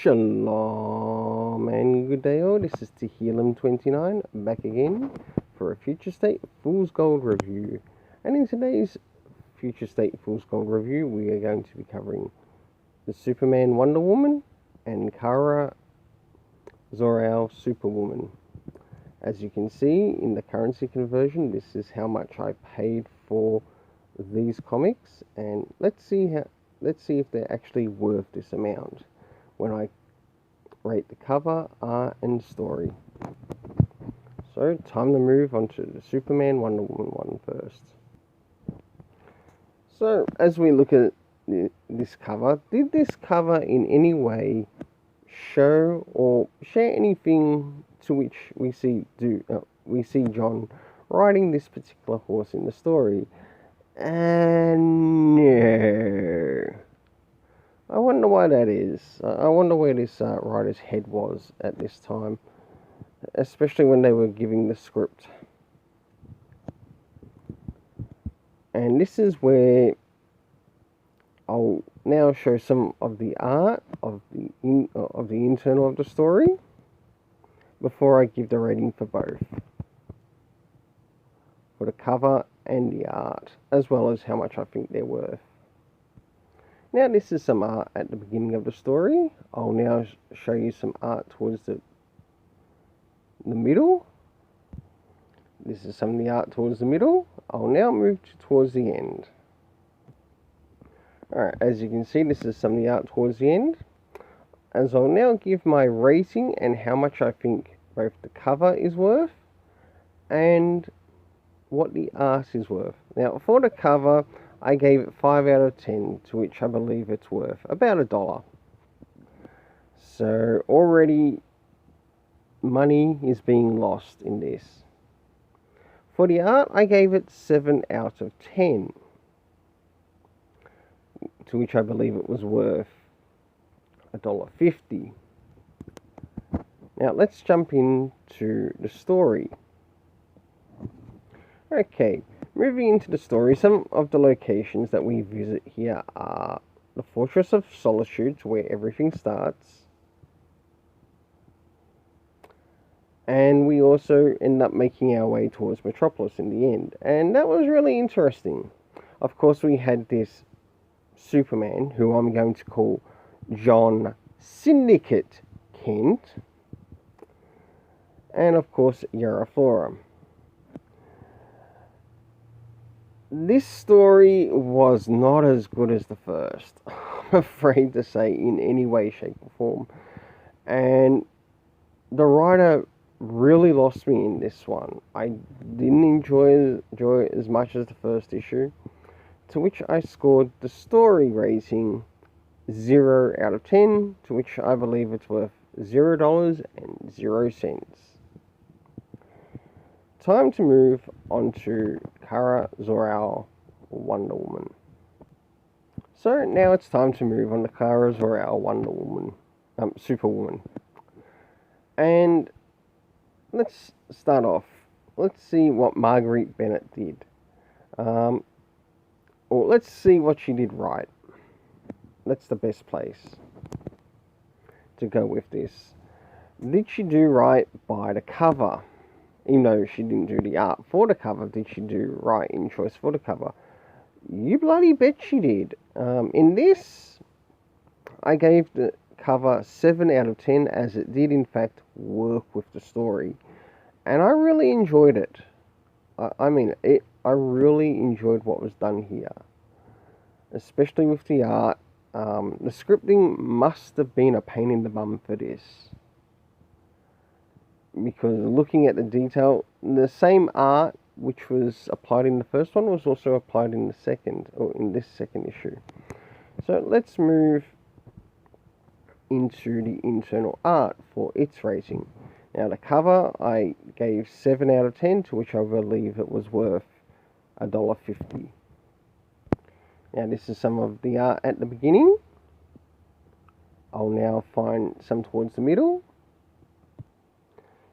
Shalom and good day all, this is Tehillim29 back again for a Future State Fool's Gold review. And in today's Future State Fool's Gold review we are going to be covering the Superman Wonder Woman and Cara Zoro Superwoman. As you can see in the currency conversion, this is how much I paid for these comics, and let's see if they're actually worth this amount when I rate the cover, art and story. So time to move on to the Superman Wonder Woman one first. So as we look at this cover, did this cover in any way show or share anything to which we see John riding this particular horse in the story? And no. I wonder why that is. I wonder where this writer's head was at this time, especially when they were giving the script. And this is where I'll now show some of the art of the internal of the story before I give the rating for both, for the cover and the art, as well as how much I think they're worth. Now this is some art at the beginning of the story. I'll now show you some art towards the middle. This is some of the art towards the middle. I'll now move towards the end. Alright, as you can see, this is some of the art towards the end. As I'll now give my rating and how much I think both the cover is worth and what the art is worth. Now for the cover, I gave it 5 out of 10, to which I believe it's worth about $1. So already money is being lost in this. For the art, I gave it 7 out of 10, to which I believe it was worth $1.50. Now let's jump into the story. Okay, moving into the story, some of the locations that we visit here are the Fortress of Solitude, where everything starts. And we also end up making our way towards Metropolis in the end. And that was really interesting. Of course, we had this Superman, who I'm going to call John Syndicate Kent. And of course, Yara Flora. This story was not as good as the first, I'm afraid to say, in any way, shape or form. And the writer really lost me in this one. I didn't enjoy it as much as the first issue, to which I scored the story rating 0 out of 10, to which I believe it's worth $0.00. Time to move on to Cara Zoro Wonder Woman. So now it's time to move on to Cara Zoro Wonder Woman, Superwoman. And let's start off. Let's see what Marguerite Bennett did. Or let's see what she did right. That's the best place to go with this. Did she do right by the cover? Even though she didn't do the art for the cover, did she do right in choice for the cover? You bloody bet she did. In this, I gave the cover 7 out of 10, as it did in fact work with the story. And I really enjoyed it. I really enjoyed what was done here. Especially with the art. The scripting must have been a pain in the bum for this. Because looking at the detail, the same art which was applied in the first one was also applied in the second, or in this second issue. So let's move into the internal art for its rating. Now the cover I gave 7 out of 10, to which I believe it was worth $1.50. Now this is some of the art at the beginning. I'll now find some towards the middle.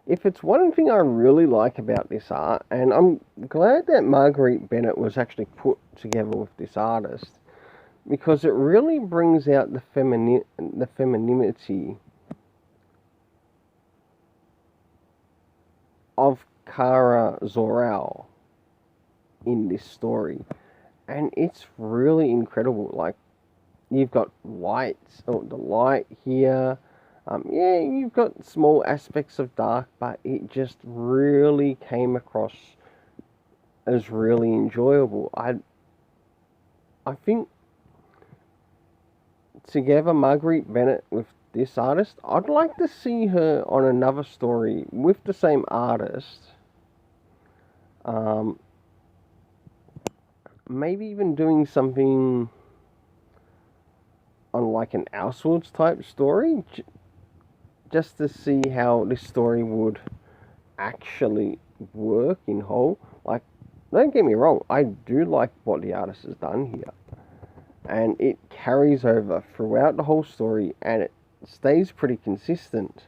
If it's one thing I really like about this art, and I'm glad that Marguerite Bennett was actually put together with this artist, because it really brings out the femininity of Cara Zor-El in this story, and it's really incredible. Like, you've got lights, or the light here. Yeah, you've got small aspects of dark, but it just really came across as really enjoyable. I think together, Marguerite Bennett with this artist, I'd like to see her on another story with the same artist. Maybe even doing something on like an Elseworlds type story, just to see how this story would actually work in whole. Like, don't get me wrong, I do like what the artist has done here, and it carries over throughout the whole story, and it stays pretty consistent.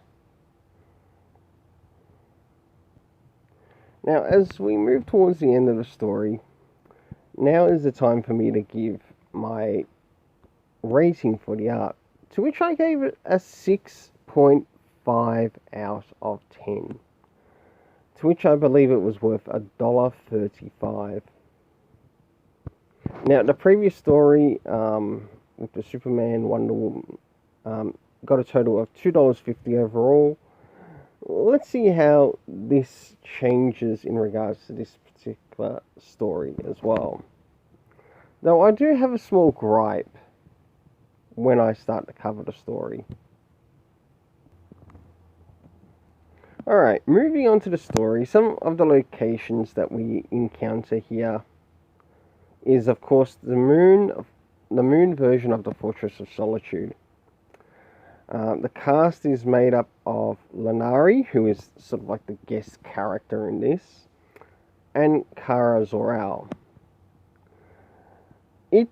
Now, as we move towards the end of the story, now is the time for me to give my rating for the art, to which I gave it a 6.5 out of 10, to which I believe it was worth $1.35. Now, the previous story with the Superman Wonder Woman got a total of $2.50 overall. Let's see how this changes in regards to this particular story as well. Though I do have a small gripe when I start to cover the story. Alright, moving on to the story, some of the locations that we encounter here is, of course, the moon version of the Fortress of Solitude. The cast is made up of Lanari, who is sort of like the guest character in this, and Cara Zor-El. It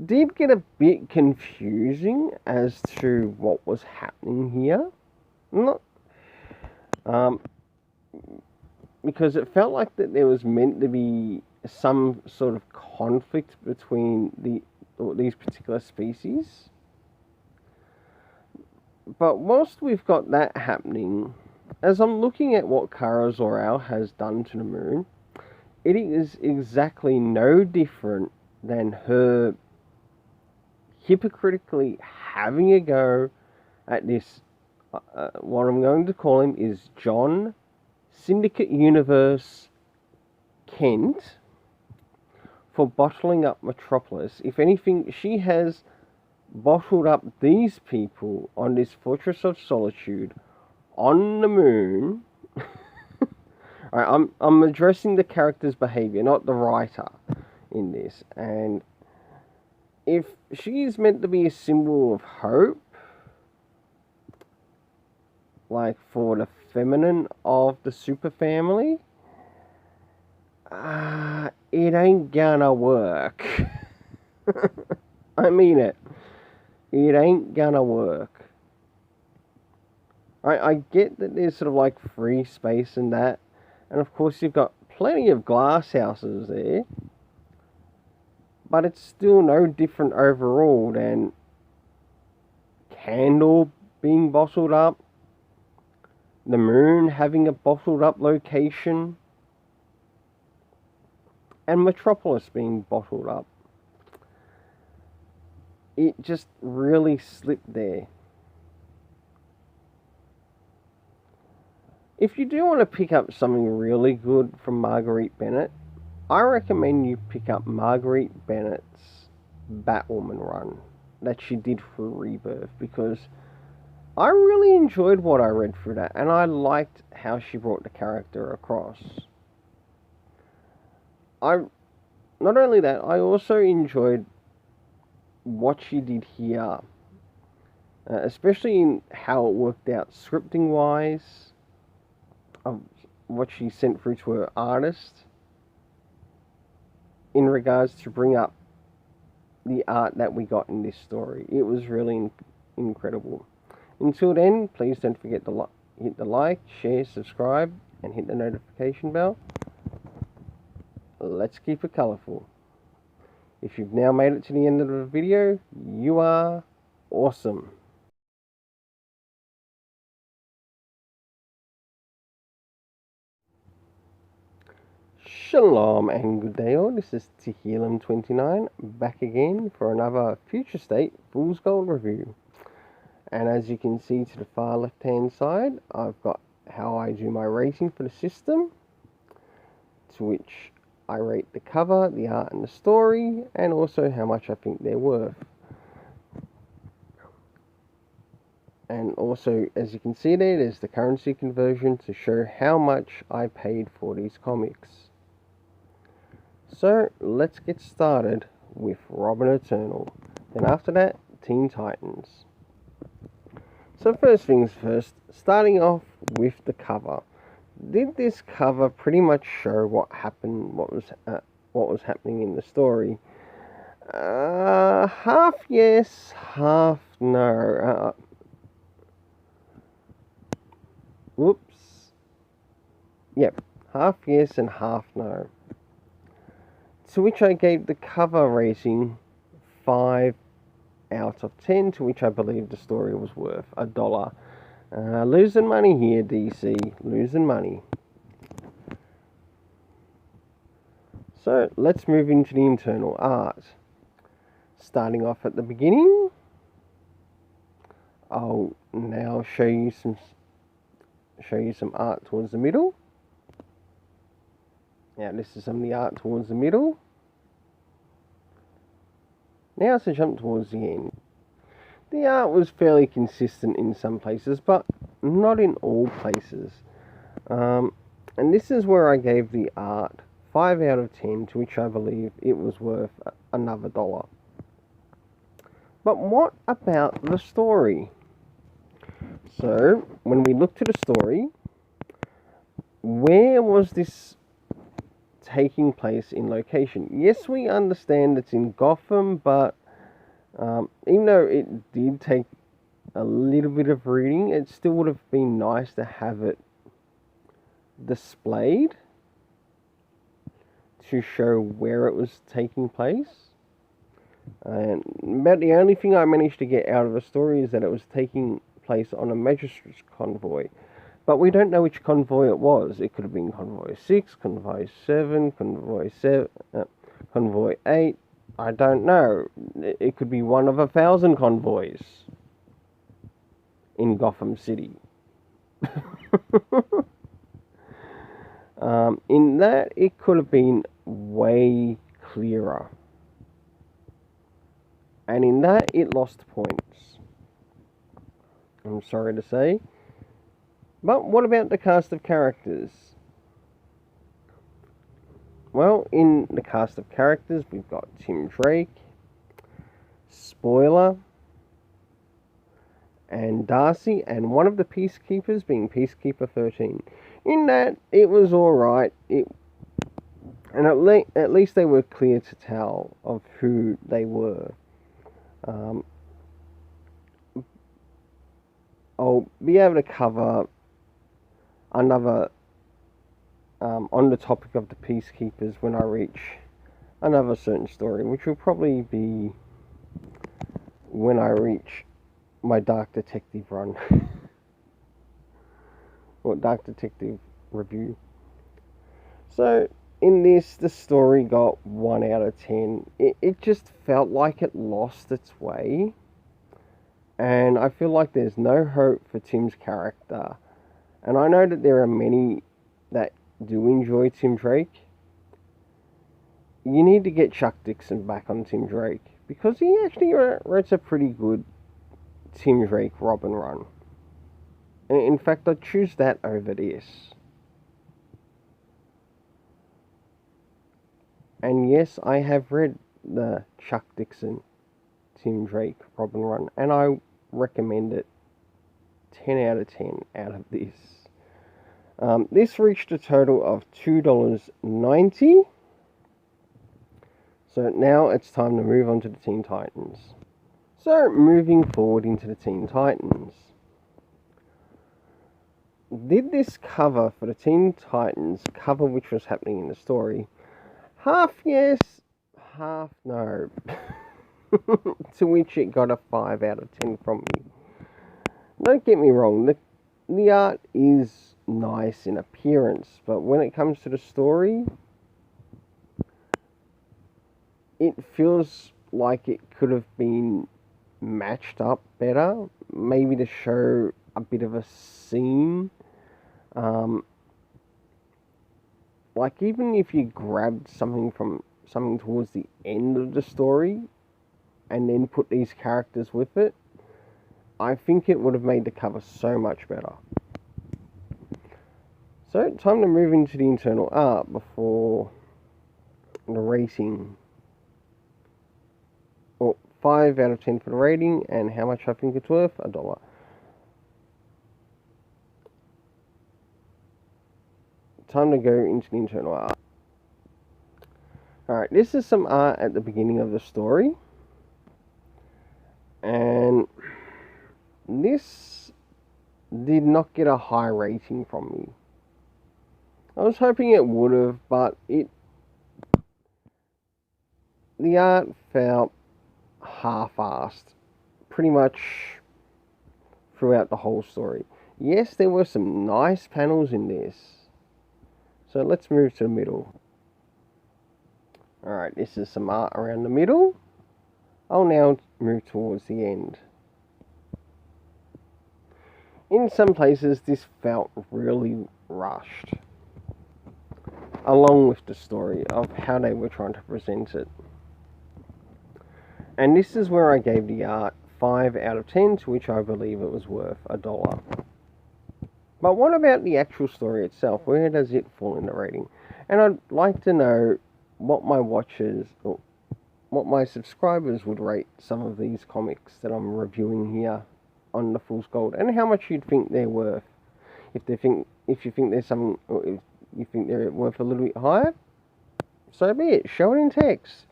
did get a bit confusing as to what was happening here. Because it felt like that there was meant to be some sort of conflict between these particular species. But whilst we've got that happening, as I'm looking at what Cara Zor-El has done to the moon, it is exactly no different than her hypocritically having a go at this, what I'm going to call him is John Syndicate Universe Kent, for bottling up Metropolis. If anything, she has bottled up these people on this Fortress of Solitude on the moon. Alright, I'm addressing the character's behavior, not the writer in this. And if she is meant to be a symbol of hope, like for the feminine of the super family, it ain't gonna work. I mean it. It ain't gonna work. I get that there's sort of like free space and that, and of course you've got plenty of glass houses there, but it's still no different overall than Candle being bottled up, the moon having a bottled up location, and Metropolis being bottled up. It just really slipped there. If you do want to pick up something really good from Marguerite Bennett, I recommend you pick up Marguerite Bennett's Batwoman run that she did for Rebirth, because I really enjoyed what I read through that, and I liked how she brought the character across. Not only that, I also enjoyed what she did here, especially in how it worked out scripting wise, of what she sent through to her artist in regards to bring up the art that we got in this story. It was really incredible. Until then, please don't forget to hit the like, share, subscribe, and hit the notification bell. Let's keep it colourful. If you've now made it to the end of the video, you are awesome. Shalom and good day all, this is Tehillim29 back again for another Future State Fool's Gold review. And as you can see to the far left hand side, I've got how I do my rating for the system, to which I rate the cover, the art and the story, and also how much I think they're worth. And also, as you can see there's the currency conversion to show how much I paid for these comics. So, let's get started with Robin Eternal. Then after that, Teen Titans. So first things first, starting off with the cover. Did this cover pretty much show what happened, what was happening in the story? Half yes, half no. Whoops. Yep, half yes and half no. To which I gave the cover rating 5 out of 10, to which I believe the story was worth $1. Losing money here, DC, losing money. So let's move into the internal art. Starting off at the beginning, I'll now show you some art towards the middle. Now this is some of the art towards the middle. Now to jump towards the end. The art was fairly consistent in some places, but not in all places. And this is where I gave the art 5 out of 10, to which I believe it was worth another $1. But what about the story? So, when we look to the story, where was this taking place in location? Yes, we understand it's in Gotham, but even though it did take a little bit of reading, it still would have been nice to have it displayed to show where it was taking place. And about the only thing I managed to get out of the story is that it was taking place on a magistrate's convoy. But we don't know which convoy it was. It could have been Convoy 6, Convoy 7, Convoy 8. I don't know. It could be one of 1,000 convoys in Gotham City. In that, it could have been way clearer. And in that, it lost points. I'm sorry to say. But what about the cast of characters? Well, in the cast of characters, we've got Tim Drake, Spoiler, and Darcy, and one of the Peacekeepers being Peacekeeper 13. In that, it was alright, and at least they were clear to tell of who they were. I'll be able to cover another on the topic of the Peacekeepers when I reach another certain story, which will probably be when I reach my Dark Detective run. Or Dark Detective review. So in this, the story got 1 out of 10. It just felt like it lost its way, and I feel like there's no hope for Tim's character. And I know that there are many that do enjoy Tim Drake. You need to get Chuck Dixon back on Tim Drake, because he actually writes a pretty good Tim Drake Robin run. In fact, I'd choose that over this. And yes, I have read the Chuck Dixon Tim Drake Robin run, and I recommend it 10 out of 10 out of this. This reached a total of $2.90. So now it's time to move on to the Teen Titans. So moving forward into the Teen Titans. Did this cover for the Teen Titans cover which was happening in the story? Half yes, half no. To which it got a 5 out of 10 from me. Don't get me wrong, the art is nice in appearance, but when it comes to the story, it feels like it could have been matched up better, maybe to show a bit of a scene. Like even if you grabbed something towards the end of the story and then put these characters with it, I think it would have made the cover so much better. So, time to move into the internal art before the rating. Well, 5 out of 10 for the rating, and how much I think it's worth? $1. Time to go into the internal art. Alright, this is some art at the beginning of the story. And this did not get a high rating from me. I was hoping it would have, but the art felt half-assed pretty much throughout the whole story. Yes, there were some nice panels in this. So let's move to the middle. Alright, this is some art around the middle. I'll now move towards the end. In some places, this felt really rushed, along with the story of how they were trying to present it. And this is where I gave the art 5 out of 10, to which I believe it was worth $1. But what about the actual story itself? Where does it fall in the rating? And I'd like to know what my watchers, or what my subscribers would rate some of these comics that I'm reviewing here on the Fool's Gold, and how much you'd think they're worth. If you think there's something, or if you think they're worth a little bit higher, so be it. Show it in text.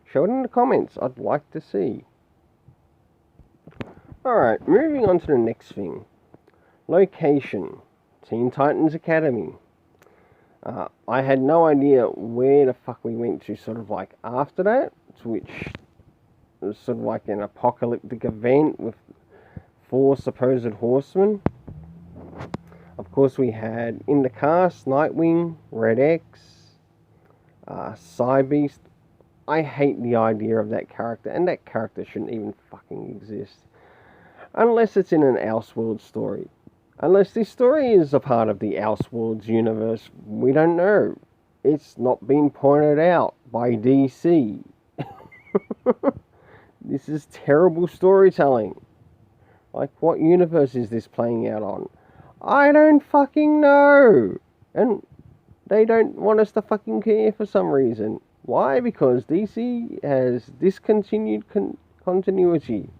Show it in the comments. I'd like to see. Alright, moving on to the next thing. Location. Teen Titans Academy. I had no idea where the fuck we went to sort of like after that, which was sort of like an apocalyptic event with 4 supposed horsemen. Of course, we had in the cast Nightwing, Red X, Psybeast. I hate the idea of that character, and that character shouldn't even fucking exist. Unless it's in an Elseworlds story. Unless this story is a part of the Elseworlds universe, we don't know. It's not been pointed out by DC. This is terrible storytelling. Like, what universe is this playing out on? I don't fucking know. And they don't want us to fucking care for some reason. Why? Because DC has discontinued continuity.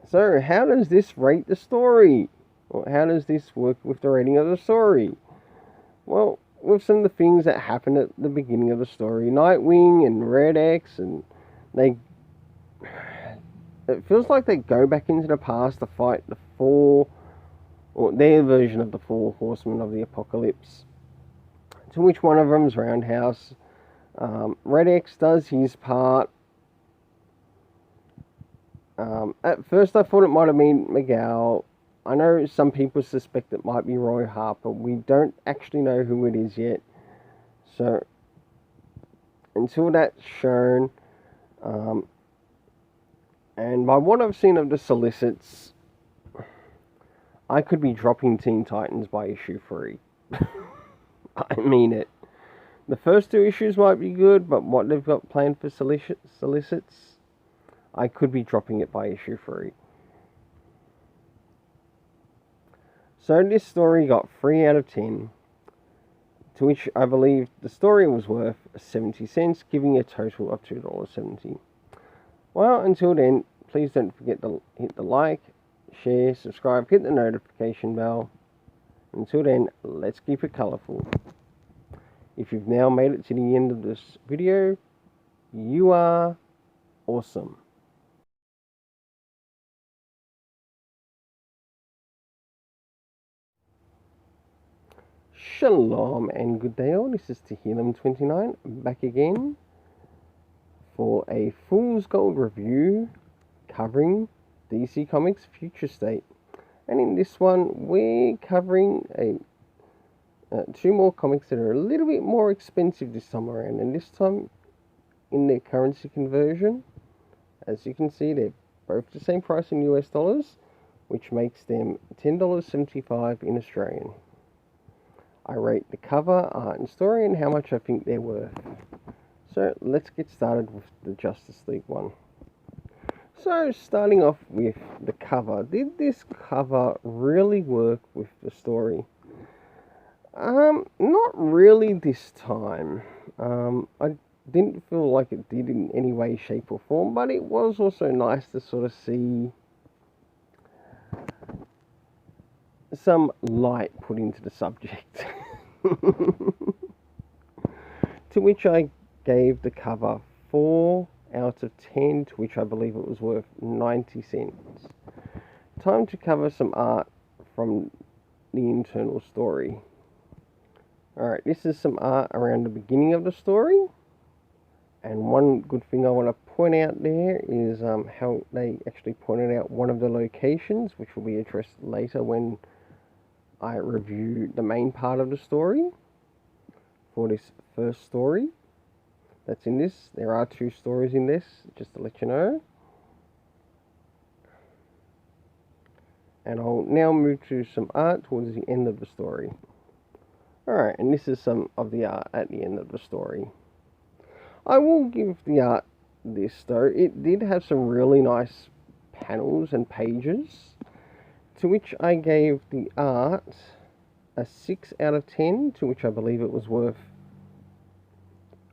So, how does this rate the story? Or how does this work with the rating of the story? Well, with some of the things that happen at the beginning of the story, Nightwing and Red X, and it feels like they go back into the past to fight the 4, or their version of the 4 horsemen of the apocalypse. To which one of them's Roundhouse. Red X does his part. At first I thought it might have been Miguel. I know some people suspect it might be Roy Harper. We don't actually know who it is yet. So, until that's shown, and by what I've seen of the solicits, I could be dropping Teen Titans by issue 3. I mean it. The first 2 issues might be good, but what they've got planned for solicits, I could be dropping it by issue 3. So this story got 3 out of 10, to which I believe the story was worth 70 cents, giving a total of $2.70. Well, until then, please don't forget to hit the like, share, subscribe, hit the notification bell. Until then, let's keep it colourful. If you've now made it to the end of this video, you are awesome. Shalom and good day all, this is Tehillim29 back again for a Fool's Gold review covering DC Comics Future State. And in this one we're covering two more comics that are a little bit more expensive this time around, and this time in their currency conversion. As you can see, they're both the same price in US dollars, which makes them $10.75 in Australian. I rate the cover, art and story, and how much I think they're worth. So let's get started with the Justice League one. So starting off with the cover, did this cover really work with the story? Not really this time. I didn't feel like it did in any way, shape or form, but it was also nice to sort of see some light put into the subject. To which I gave the cover 4 out of 10, to which I believe it was worth 90 cents. Time to cover some art from the internal story. Alright, this is some art around the beginning of the story. And one good thing I want to point out there is how they actually pointed out one of the locations, which will be addressed later when I review the main part of the story for this first story that's in this. There are 2 stories in this, just to let you know. And I'll now move to some art towards the end of the story. Alright, and this is some of the art at the end of the story. I will give the art this though. It did have some really nice panels and pages, to which I gave the art a 6 out of 10, to which I believe it was worth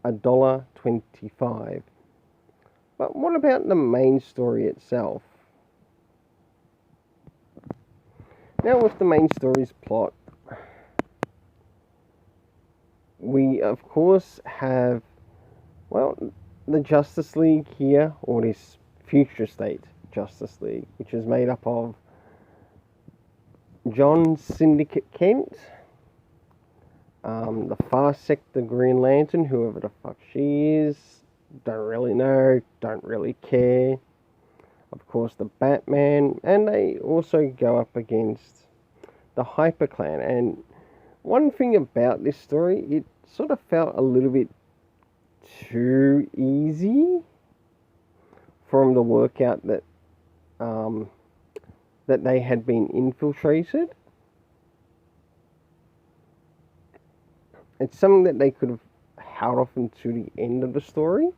$1.25. But what about the main story itself? Now with the main story's plot, we of course have, well, the Justice League here, or this future state Justice League, which is made up of John Syndicate Kent, the Far Sector Green Lantern, whoever the fuck she is, don't really know, don't really care. Of course the Batman, and they also go up against the Hyper Clan. And one thing about this story, it sort of felt a little bit too easy from the workout that that they had been infiltrated. It's something that they could have held off until the end of the story,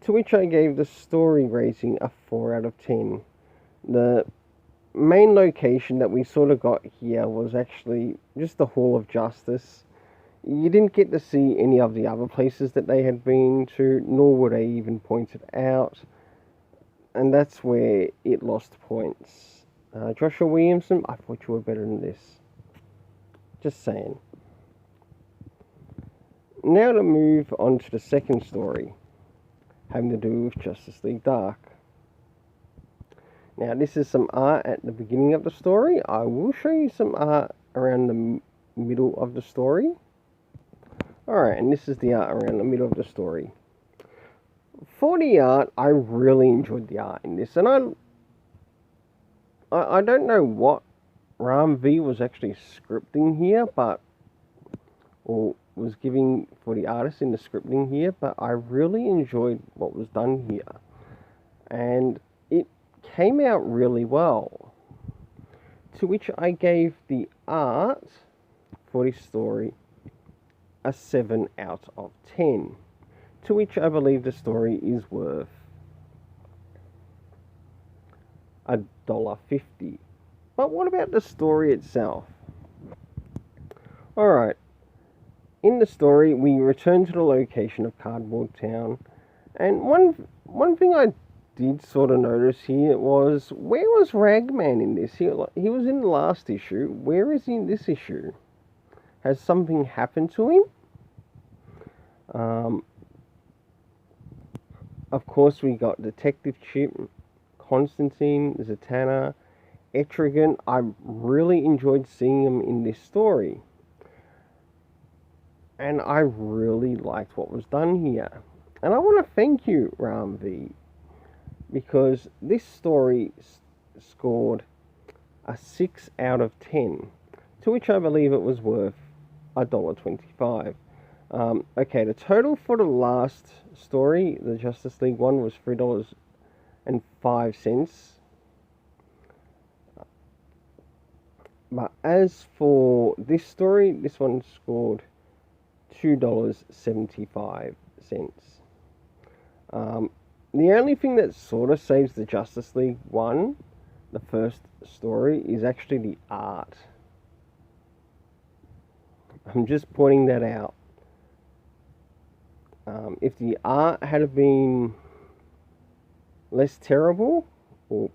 to which I gave the story rating a 4 out of 10. The main location that we sort of got here was actually just the Hall of Justice. You didn't get to see any of the other places that they had been to, nor were they even pointed out. And that's where it lost points. Joshua Williamson, I thought you were better than this. Just saying. Now to move on to the second story, having to do with Justice League Dark. Now this is some art at the beginning of the story. I will show you some art around the middle of the story. Alright, and this is the art around the middle of the story. For the art, I really enjoyed the art in this, and I don't know what Ram V was actually scripting here, or was giving for the artist in the scripting here, but I really enjoyed what was done here, and it came out really well, to which I gave the art for this story a 7 out of 10, to which I believe the story is worth $1.50. But what about the story itself? Alright, in the story we return to the location of Cardboard Town, and one thing I did sort of notice here was, where was Ragman in this? He was in the last issue. Where is he in this issue? Has something happened to him? Of course we got Detective Chip, Constantine, Zatanna, Etrigan. I really enjoyed seeing them in this story. and I really liked what was done here. And I want to thank you, Ram V, because this story scored a 6 out of 10, to which I believe it was worth $1.25. Okay, the total for the last story, the Justice League one, was $3.05. But as for this story, this one scored $2.75. The only thing that sort of saves the Justice League one, the first story, is actually the art. I'm just pointing that out. If the art had been less terrible, or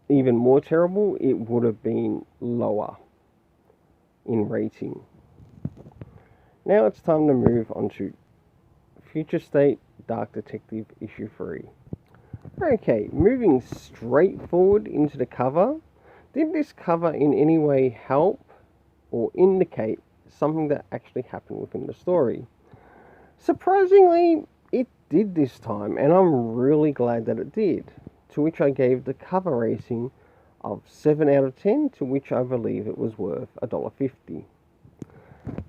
even more terrible, it would have been lower in rating. Now it's time to move on to Future State Dark Detective issue 3. Okay, moving straight forward into the cover. Did this cover in any way help or indicate something that actually happened within the story? Surprisingly, it did this time, and I'm really glad that it did, to which I gave the cover rating of 7 out of 10, to which I believe it was worth $1.50.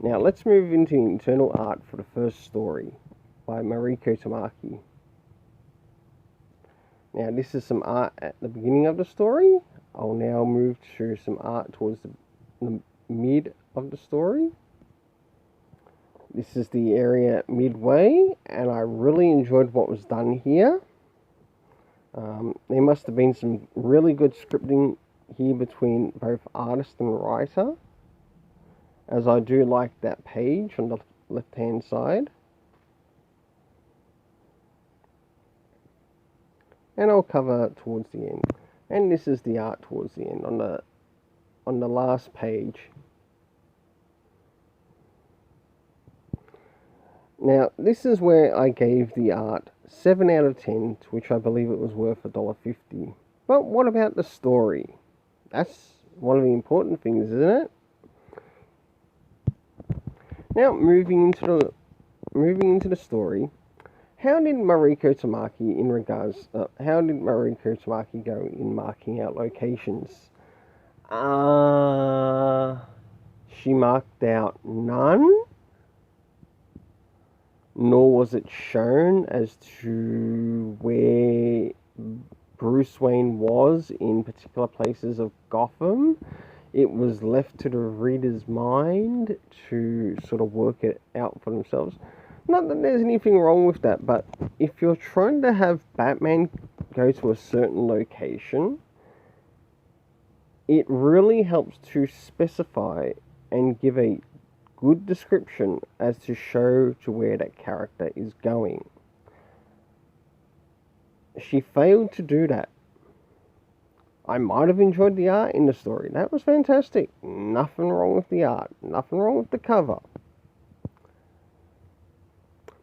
Now let's move into internal art for the first story by Mariko Tamaki. Now this is some art at the beginning of the story. I'll now move to some art towards the mid of the story. This is the area midway, and I really enjoyed what was done here. There must have been some really good scripting here between both artist and writer, as I do like that page on the left hand side. And I'll cover towards the end. And this is the art towards the end on the last page. Now, this is where I gave the art 7 out of 10, to which I believe it was worth $1.50. But what about the story? That's one of the important things, isn't it? Now, moving into the story, how did Mariko Tamaki go in marking out locations? She marked out none. Nor was it shown as to where Bruce Wayne was in particular places of Gotham. It was left to the reader's mind to sort of work it out for themselves. Not that there's anything wrong with that, but if you're trying to have Batman go to a certain location, it really helps to specify and give a good description as to show to where that character is going. She failed to do that. I might have enjoyed the art in the story. That was fantastic. Nothing wrong with the art. Nothing wrong with the cover.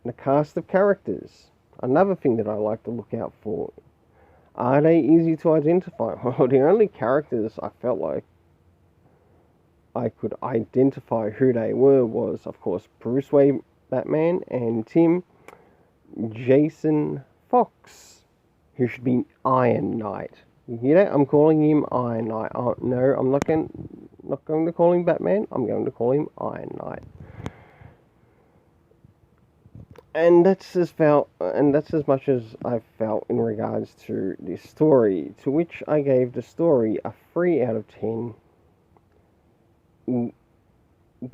The cast of characters. Another thing that I like to look out for. Are they easy to identify? Well, the only characters I felt like I could identify who they were was, of course, Bruce Wayne Batman and Tim Jason Fox, who should be Iron Knight. You hear that? I'm calling him Iron Knight. Oh, no, I'm not going to call him Batman. I'm going to call him Iron Knight. And that's as much as I felt in regards to this story, to which I gave the story a 3 out of 10.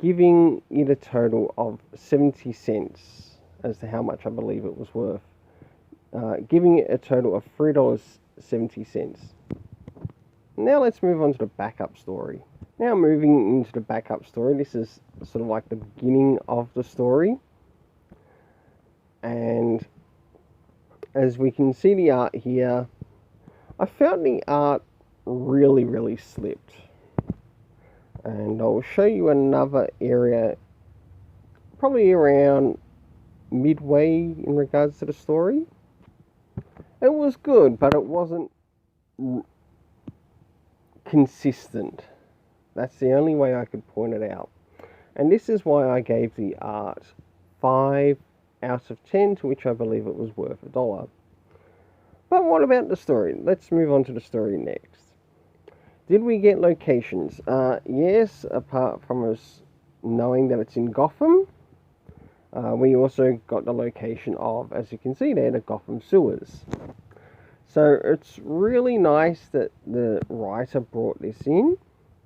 Giving it a total of 70 cents as to how much I believe it was worth. Giving it a total of $3.70. Now let's move on to the backup story. Now moving into the backup story, this is sort of like the beginning of the story. And as we can see the art here, I found the art really slipped. And I'll show you another area, probably around midway in regards to the story. It was good, but it wasn't consistent. That's the only way I could point it out. And this is why I gave the art 5 out of 10, to which I believe it was worth $1. But what about the story? Let's move on to the story next. Did we get locations? Yes, apart from us knowing that it's in Gotham, we also got the location of, as you can see there, the Gotham Sewers. So it's really nice that the writer brought this in,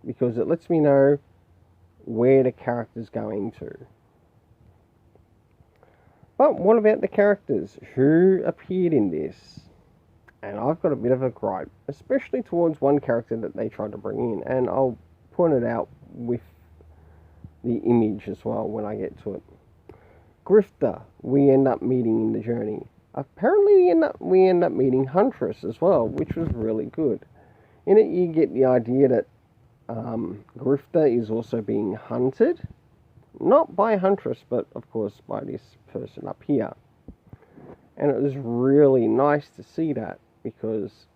because it lets me know where the character's going to. But what about the characters? Who appeared in this? And I've got a bit of a gripe, especially towards one character that they tried to bring in, and I'll point it out with the image as well when I get to it. Grifter, we end up meeting in the journey. Apparently we end up meeting Huntress as well, which was really good. In it you get the idea that Grifter is also being hunted, not by Huntress, but of course by this person up here. And it was really nice to see that, because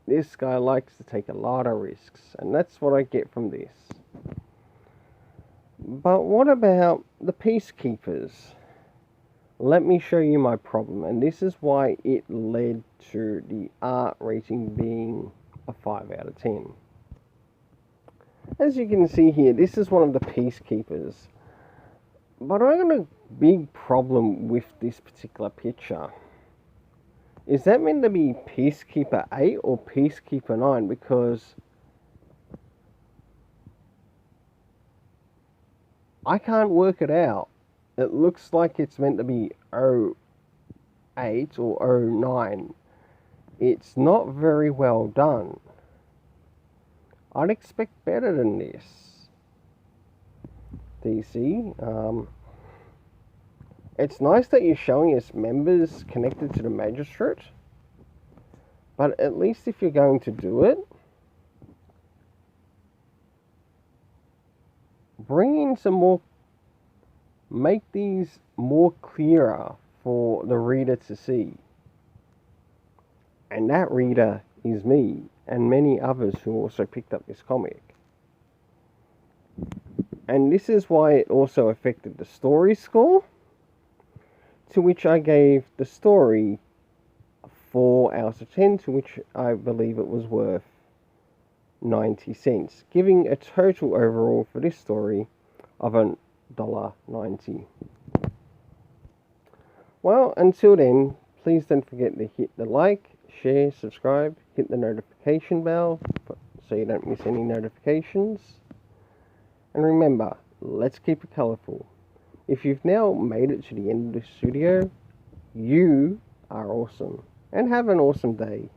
this guy likes to take a lot of risks, and that's what I get from this. But what about the peacekeepers? Let me show you my problem, and this is why it led to the art rating being a 5 out of 10. As you can see here, this is one of the peacekeepers. But I got a big problem with this particular picture. Is that meant to be Peacekeeper 8 or Peacekeeper 9? Because I can't work it out. It looks like it's meant to be 08 or 09. It's not very well done. I'd expect better than this. DC. It's nice that you're showing us members connected to the magistrate, but at least if you're going to do it, bring in some more, make these more clearer for the reader to see. And that reader is me and many others who also picked up this comic. And this is why it also affected the story score, to which I gave the story 4 out of 10, to which I believe it was worth 90 cents, giving a total overall for this story of $1.90. Well, until then, please don't forget to hit the like, share, subscribe, hit the notification bell so you don't miss any notifications. And remember, let's keep it colourful. If you've now made it to the end of this video, you are awesome. And have an awesome day.